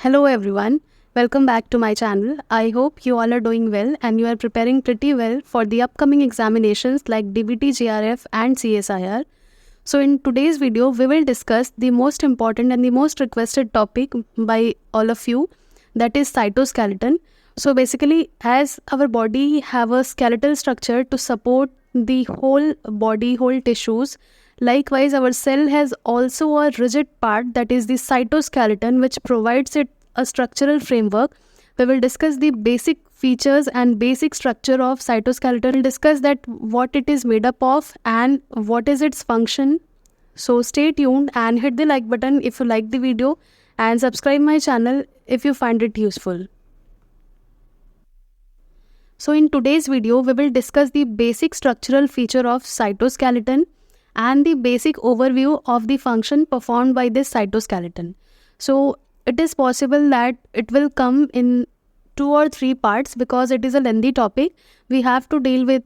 Hello everyone, welcome back to my channel. I hope you all are doing well and you are preparing pretty well for the upcoming examinations like DBT, GRF and CSIR. So in today's video, we will discuss the most important and the most requested topic by all of you, that is cytoskeleton. So basically, as our body have a skeletal structure to support the whole body, whole tissues, likewise our cell has also a rigid part, that is the cytoskeleton, which provides it a structural framework. We will discuss the basic features and basic structure of cytoskeleton. We'll discuss that what it is made up of and what is its function. So stay tuned and hit the like button if you like the video and subscribe my channel if you find it useful. So in today's video, we will discuss the basic structural feature of cytoskeleton and the basic overview of the function performed by this cytoskeleton. So it is possible that it will come in 2 or 3 parts because it is a lengthy topic. We have to deal with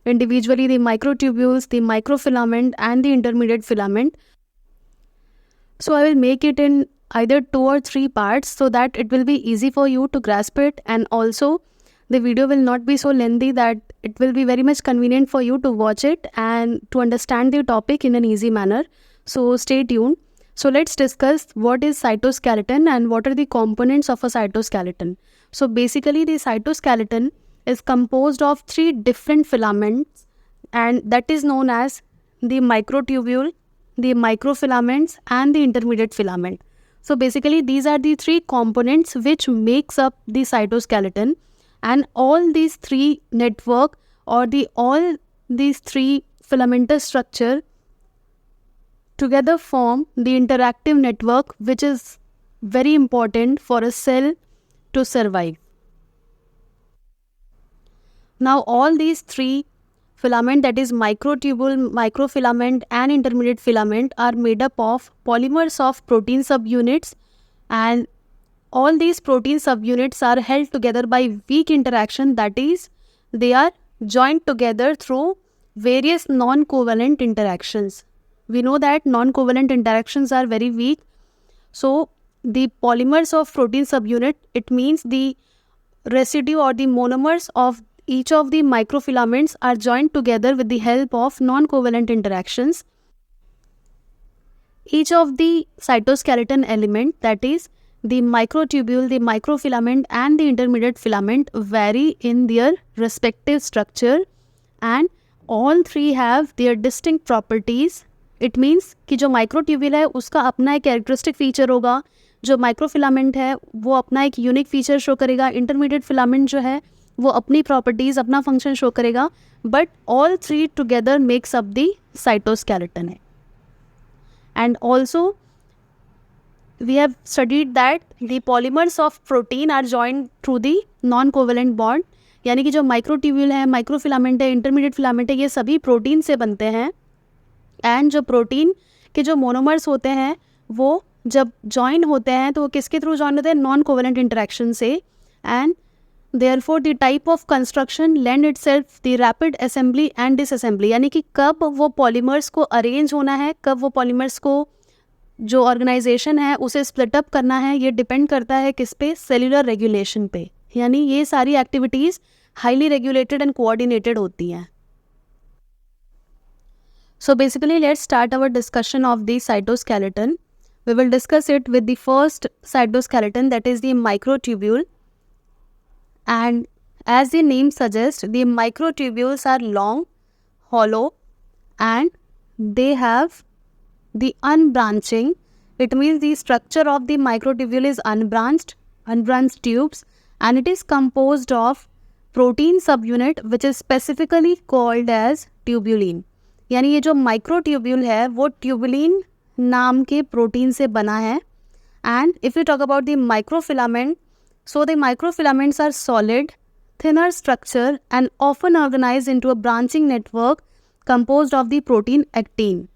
individually the microtubules, the microfilament and the intermediate filament. So I will make it in either 2 or 3 parts so that it will be easy for you to grasp it, and also the video will not be so lengthy that it will be very much convenient for you to watch it and to understand the topic in an easy manner. So stay tuned. So let's discuss what is cytoskeleton and what are the components of a cytoskeleton. So basically the cytoskeleton is composed of 3 different filaments, and that is known as the microtubule, the microfilaments and the intermediate filament. So basically these are the 3 components which makes up the cytoskeleton, and all these 3 network or all these 3 filamentous structure together form the interactive network, which is very important for a cell to survive. Now all these 3 filament, that is microtubule, microfilament and intermediate filament, are made up of polymers of protein subunits, and all these protein subunits are held together by weak interaction, that is they are joined together through various non-covalent interactions. We know that non-covalent interactions are very weak. So the polymers of protein subunit, it means the residue or the monomers of each of the microfilaments are joined together with the help of non-covalent interactions. Each of the cytoskeleton element, that is the microtubule, the microfilament and the intermediate filament, vary in their respective structure, and all 3 have their distinct properties. It means कि जो microtubule है उसका अपना एक characteristic feature होगा, जो microfilament है वो अपना एक unique feature show करेगा, intermediate filament जो है वो अपनी properties, अपना function show करेगा, but all 3 together makes up the cytoskeleton है. And also we have studied that the polymers of protein are joined through the non-covalent bond, यानी कि जो microtubule है, microfilament है, intermediate filament है, ये सभी प्रोटीन से बनते हैं, एंड जो प्रोटीन के जो मोनोमर्स होते हैं वो जब जॉइन होते हैं तो वो किसके थ्रू जॉइन होते हैं? नॉन कोवेलेंट इंटरेक्शन से, and therefore the type of construction lend itself the rapid assembly and disassembly, यानी कि कब वो पॉलीमर्स को अरेंज होना है, कब वो पॉलीमर्स को जो ऑर्गेनाइजेशन है उसे स्प्लिट अप करना है, ये डिपेंड करता है किस पे? सेल्यूलर रेगुलेशन पे, यानी ये सारी activities highly regulated and coordinated होती हैं. So basically let's start our discussion of the cytoskeleton. We will discuss it with the first cytoskeleton, that is the microtubule. And as the name suggests, the microtubules are long, hollow and they have the unbranching. It means the structure of the microtubule is unbranched tubes, and it is composed of protein subunit which is specifically called as tubulin. यानी ये जो microtubule है वो tubulin नाम के protein से बना है. And if you talk about the microfilament, so the microfilaments are solid, thinner structure and often organized into a branching network composed of the protein actin.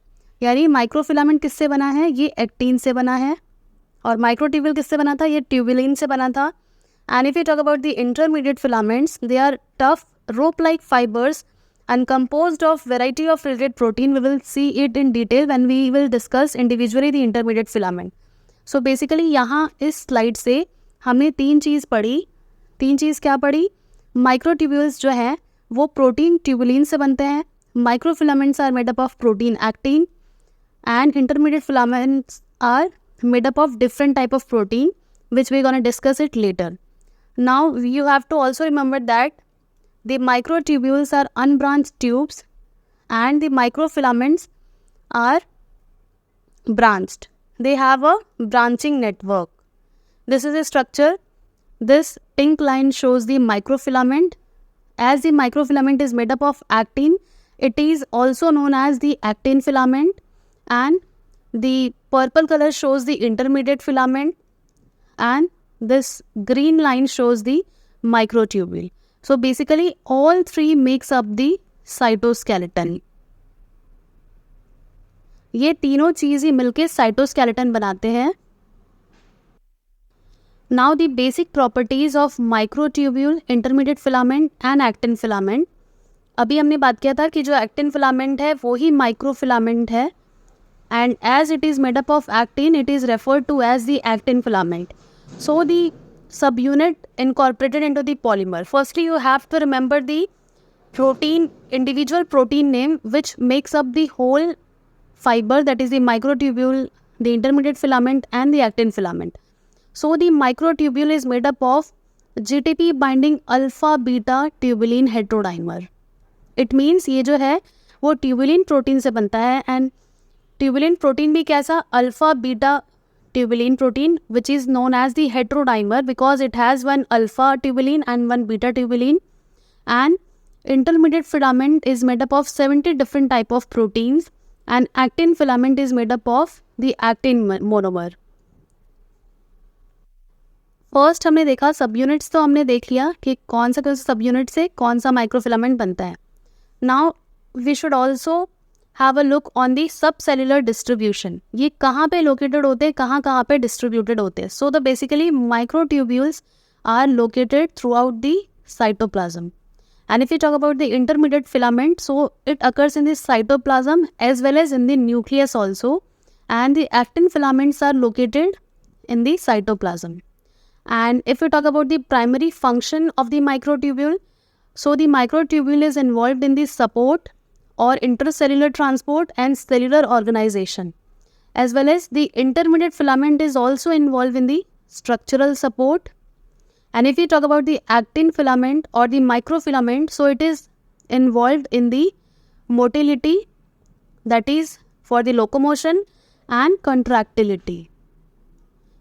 यानी माइक्रोफिलामेंट किससे बना है? ये एक्टिन से बना है. और माइक्रोट्यूब्यूल किससे बना था? ये ट्यूबुलिन से बना था. And if you talk about the intermediate filaments, they are tough rope like fibers and composed of variety of related protein. We will see it in detail when we will discuss individually the intermediate filament. So basically यहाँ इस slide से हमने तीन चीज़ क्या पढ़ी? Microtubules जो है वो प्रोटीन ट्यूबुलिन से बनते हैं, microfilaments are made up of protein actin, and intermediate filaments are made up of different type of protein, which we're going to discuss it later. Now you have to also remember that the microtubules are unbranched tubes and the microfilaments are branched. They have a branching network. This is a structure. This pink line shows the microfilament. As the microfilament is made up of actin, it is also known as the actin filament. And the purple color shows the intermediate filament, and this green line shows the microtubule. So basically all three makes up the cytoskeleton. ये तीनों चीज़ ही मिलके cytoskeleton बनाते हैं. Now the basic properties of microtubule, intermediate filament and actin filament. अभी हमने बात किया था कि जो actin filament है वो ही microfilament है. And as it is made up of actin, it is referred to as the actin filament. So the subunit incorporated into the polymer. Firstly, you have to remember the individual protein name which makes up the whole fiber, that is the microtubule, the intermediate filament and the actin filament. So the microtubule is made up of GTP binding alpha beta tubulin heterodimer. It means ये जो है वो tubulin protein से बनता है, and tubulin protein भी कैसा? Alpha beta tubulin protein, which is known as the heterodimer because it has one alpha tubulin and one beta tubulin. And intermediate filament is made up of 70 different type of proteins, and actin filament is made up of the actin monomer. First हमने देखा सब units, तो हमने देख लिया कि कौन सा सब यूनिट से कौन सा माइक्रोफिलामेंट बनता है. Now we should also have a look on the subcellular distribution. ये कहाँ पे लोकेटेड होते हैं, कहाँ पे डिस्ट्रीब्यूटेड होते हैं. So the basically microtubules are located throughout the cytoplasm. And if you talk about the intermediate filament, so it occurs in the cytoplasm as well as in the nucleus also, and the actin filaments are located in the cytoplasm. And if you talk about the primary function of the microtubule, so the microtubule is involved in the support or intercellular transport and cellular organization, as well as the intermediate filament is also involved in the structural support. And if you talk about the actin filament or the microfilament, so it is involved in the motility, that is for the locomotion and contractility.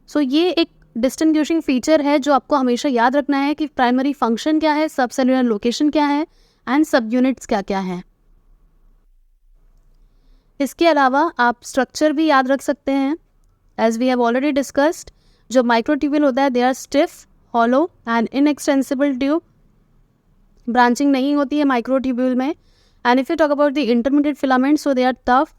So ये एक distinguishing feature है जो आपको हमेशा याद रखना है कि प्राइमरी फंक्शन क्या है, सब सेलुलर लोकेशन क्या है एंड सब यूनिट्स क्या क्या हैं. इसके अलावा आप स्ट्रक्चर भी याद रख सकते हैं. As we have already discussed, जो माइक्रोट्यूब्यूल होता है they are stiff, hollow and inextensible tube. Branching नहीं होती है माइक्रोट्यूब्यूल में. And if you talk about the intermediate filament, so they are tough,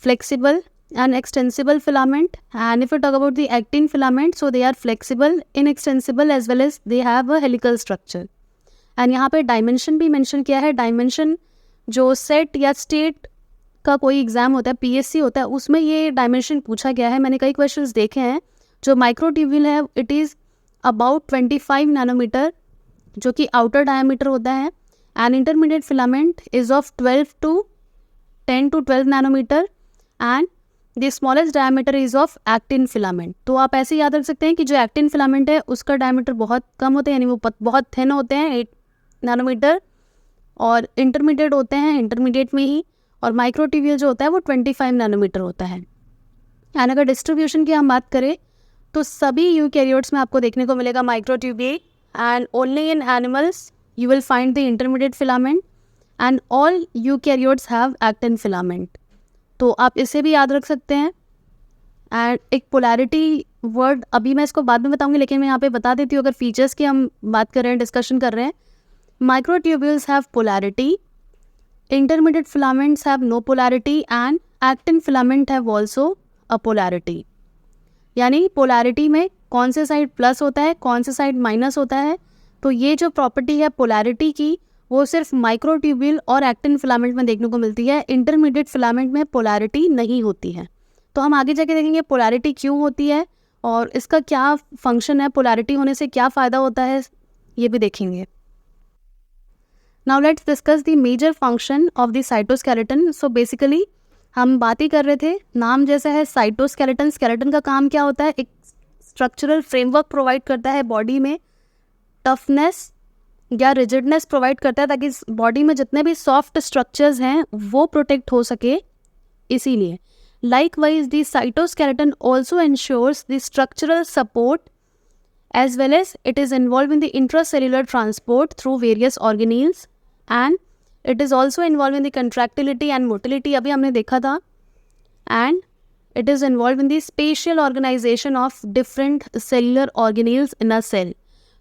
flexible and extensible filament. And if you talk about the actin filament, so they are flexible, inextensible as well as they have a helical structure. And यहाँ पे dimension भी mention किया है. Dimension जो set या state का कोई exam होता है, PSC होता है, उसमें ये डायमेंशन पूछा गया है. मैंने कई क्वेश्चंस देखे हैं. जो माइक्रोट्यूब्यूल है इट इज़ अबाउट 25 नैनोमीटर जो कि आउटर डायमीटर होता है. And intermediate filament is of 10 to 12 nanometre and the smallest diameter is of actin filament. तो आप ऐसे याद रख सकते हैं कि जो एक्टिन फिलामेंट है उसका डायमीटर बहुत कम होते हैं, यानी वो बहुत थिन होते हैं, 8 नैनोमीटर, और इंटरमीडिएट होते हैं इंटरमीडिएट में ही, और माइक्रोट्यूब्यूल जो होता है वो 25 नैनोमीटर होता है. एंड अगर डिस्ट्रीब्यूशन की हम बात करें तो सभी यूकैरियोट्स में आपको देखने को मिलेगा microtubule, and only in animals you will find the intermediate filament, and all eukaryotes have actin filament. तो आप इसे भी याद रख सकते हैं. एंड एक पोलैरिटी वर्ड, अभी मैं इसको बाद में बताऊंगी, लेकिन मैं यहाँ पे बता देती हूँ. अगर फीचर्स की हम बात कर रहे हैं, डिस्कशन कर रहे हैं, microtubules have polarity, intermediate filaments have no polarity, and actin filament have also a polarity. यानी पोलैरिटी में कौन से साइड प्लस होता है, कौन से साइड माइनस होता है. तो ये जो प्रॉपर्टी है पोलैरिटी की, वो सिर्फ माइक्रोट्यूब्यूल और एक्टिन फिलामेंट में देखने को मिलती है. इंटरमीडिएट फिलामेंट में पोलैरिटी नहीं होती है. तो हम आगे जाके देखेंगे पोलैरिटी क्यों होती है और इसका क्या फंक्शन है, पोलैरिटी होने से क्या फ़ायदा होता है, ये भी देखेंगे. Now let's discuss the major function of the cytoskeleton. So basically हम बात ही कर रहे थे, नाम जैसा है साइटोस्केलेटन. स्केलेटन का काम क्या होता है, एक स्ट्रक्चरल फ्रेमवर्क प्रोवाइड करता है बॉडी में, टफनेस या रिजिडनेस प्रोवाइड करता है ताकि बॉडी में जितने भी सॉफ्ट स्ट्रक्चर्स हैं वो प्रोटेक्ट हो सके. इसीलिए likewise the cytoskeleton also ensures the structural support as well as it is involved in the intracellular transport through various organelles and it is also involved in the contractility and motility, अभी हमने देखा था, and it is involved in the spatial organization of different cellular organelles in a cell.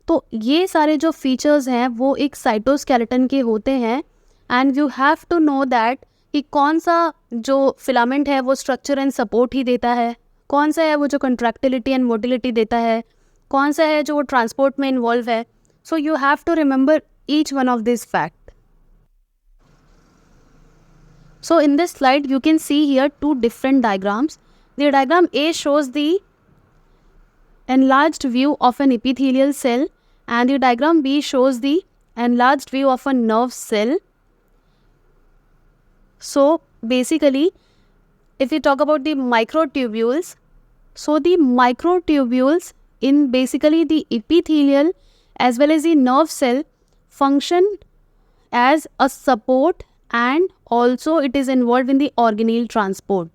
तो ये सारे जो features हैं वो एक साइटोस्केलेटन के होते हैं and you have to know that कि कौन सा जो फिलामेंट है वो स्ट्रक्चर एंड सपोर्ट ही देता है, कौन सा है वो जो कंट्रैक्टिलिटी एंड मोटिलिटी देता है, कौन सा है जो वो ट्रांसपोर्ट में इन्वॉल्व है. So you have to remember each one of this fact. So in this slide you can see here two different diagrams. The diagram A shows the enlarged view of an epithelial cell and the diagram B shows the enlarged view of a nerve cell. So basically if we talk about the microtubules, so the microtubules in basically the epithelial as well as the nerve cell function as a support and also it is involved in the organelle transport.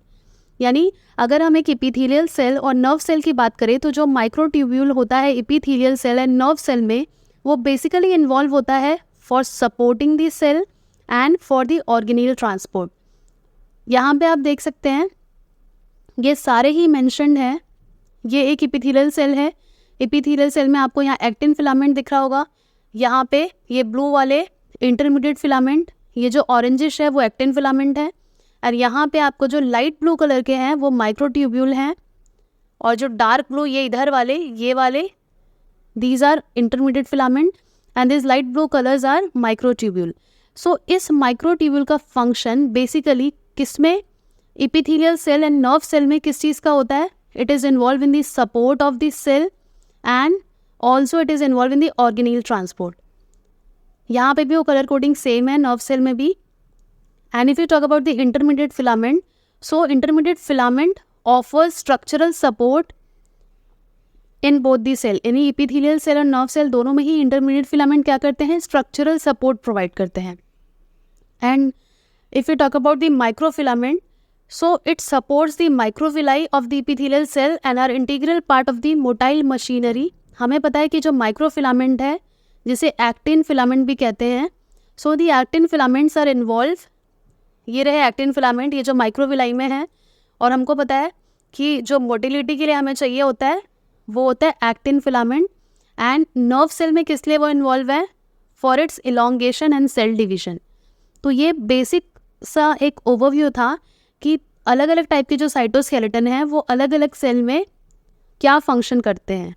यानी अगर हम एक epithelial cell और nerve cell की बात करें तो जो माइक्रोट्यूब्यूल होता है epithelial cell and nerve cell में वो बेसिकली इन्वॉल्व होता है for supporting the cell and for the organelle transport. यहाँ पे आप देख सकते हैं ये सारे ही मेंशन्ड हैं. ये एक इपीथीलियल सेल है. इपीथीलियल सेल में आपको यहाँ एक्टिन फिलामेंट दिख रहा होगा. यहाँ पे ये ब्लू वाले इंटरमीडिएट फिलामेंट, ये जो ऑरेंजिश है वो एक्टिन फिलामेंट है और यहाँ पे आपको जो लाइट ब्लू कलर के हैं वो माइक्रोट्यूब्यूल हैं और जो डार्क ब्लू ये इधर वाले, ये वाले, these are intermediate filament and this light blue colours are microtubule. So इस माइक्रोट्यूब्यूल का फंक्शन बेसिकली किसमें, epithelial cell and nerve cell में किस चीज़ का होता है, it is involve in the support of the cell and also it is involve in the organelle transport. यहाँ पे भी वो कलर कोडिंग सेम है नर्व सेल में भी. And if you talk about the intermediate filament, so intermediate filament offers structural support in both the cell. यानी epithelial cell और nerve cell दोनों में ही intermediate filament क्या करते हैं, structural support provide करते हैं. And if you talk about the microfilament, so it supports the microvilli of the epithelial cell and are integral part of the motile machinery. हमें पता है कि जो microfilament है जिसे actin filament भी कहते हैं, so the actin filaments are involved. ये रहे एक्टिन फिलामेंट, ये जो माइक्रोविलाई में है और हमको पता है कि जो मोटिलिटी के लिए हमें चाहिए होता है वो होता है actin filament. And nerve cell में किस लिए वो इन्वॉल्व है, for its elongation and cell division. तो ये बेसिक सा एक ओवरव्यू था कि अलग अलग टाइप के जो साइटोस्केलेटन है वो अलग अलग सेल में क्या फंक्शन करते हैं.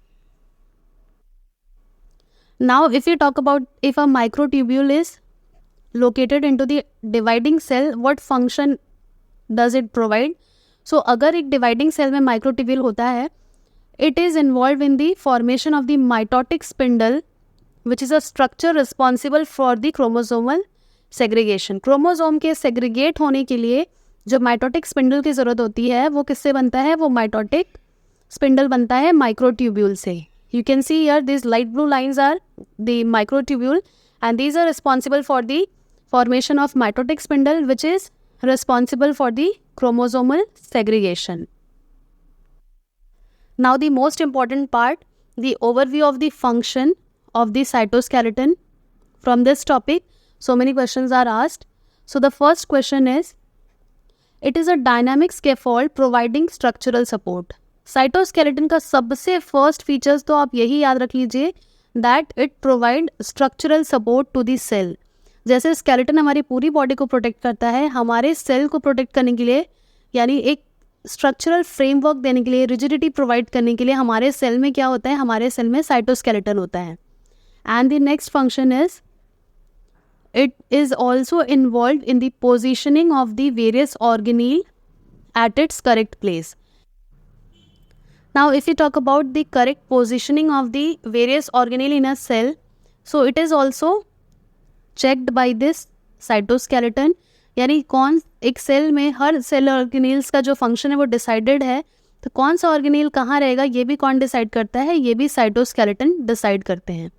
Now if you talk about if a microtubule is located into the dividing cell, what function does it provide? So अगर एक dividing cell में microtubule होता है, it is involved in the formation of the mitotic spindle, which is a structure responsible for the chromosomal segregation. chromosome के segregate होने के लिए जो mitotic spindle की ज़रूरत होती है वो किससे बनता है, वो mitotic spindle बनता है microtubule से. You can see here these light blue lines are the microtubule and these are responsible for the formation of mitotic spindle which is responsible for the chromosomal segregation. Now the most important part, the overview of the function of the cytoskeleton. From this topic so many questions are asked. So the first question is, it is a dynamic scaffold providing structural support. cytoskeleton का सबसे first features तो आप यही याद रख लीजिए that it provide structural support to the cell. जैसे skeleton हमारी पूरी बॉडी को प्रोटेक्ट करता है, हमारे सेल को प्रोटेक्ट करने के लिए यानी एक स्ट्रक्चरल फ्रेमवर्क देने के लिए, रिजिडिटी प्रोवाइड करने के लिए हमारे सेल में क्या होता है, हमारे सेल में साइटोस्केलेटन होता है. And the next function is it is also involve in the positioning of the various organelle at its correct place. Now if you talk about the correct positioning of the various organelle in a cell, so it is also checked by this cytoskeleton. यानी कौन एक cell में हर cell organelles का जो function है वो decided है, तो कौन सा ऑर्गेनेल कहाँ रहेगा ये भी कौन डिसाइड करता है, ये भी साइटोस्केलेटन डिसाइड करते हैं.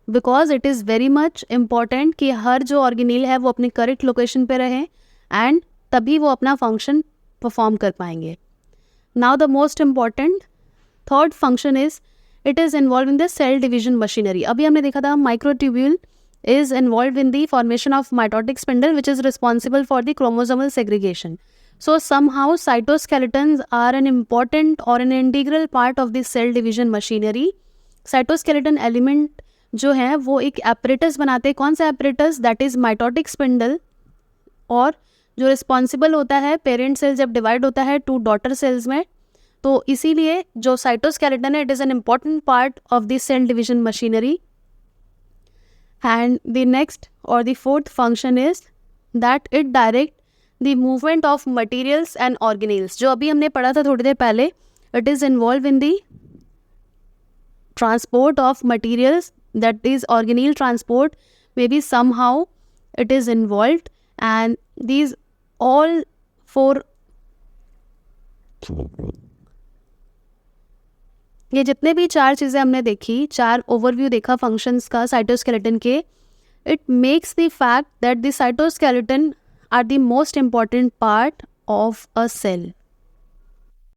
Because it is very much important कि हर जो ऑर्गेनेल है वो अपनी करेक्ट लोकेशन पे रहे एंड तभी वो अपना फंक्शन परफॉर्म कर पाएंगे. Now the most important third function is it is involve in the cell division machinery. अभी हमने देखा था microtubule is involved in the formation of mitotic spindle which is responsible for the chromosomal segregation. So somehow cytoskeletons are an important or an integral part of the cell division machinery. Cytoskeleton element जो है वो एक apparatus बनाते हैं. कौन सा apparatus? That is mitotic spindle, और जो रिस्पॉन्सिबल होता है पेरेंट सेल जब डिवाइड होता है 2 डॉटर सेल्स में, तो इसीलिए जो साइटोस्केलेटन है it is an important part of the cell division machinery. And the next or the fourth function is that it direct the movement of materials and organelles. जो अभी हमने पढ़ा था थोड़ी देर पहले, it is involved in the transport of materials, that is organelle transport, maybe somehow it is involved, and these all 4 ये जितने भी 4 चीज़ें हमने देखी, 4 ओवरव्यू देखा फंक्शंस का साइटोस्केलेटन के, it makes the fact that the cytoskeleton are the most important part of a cell.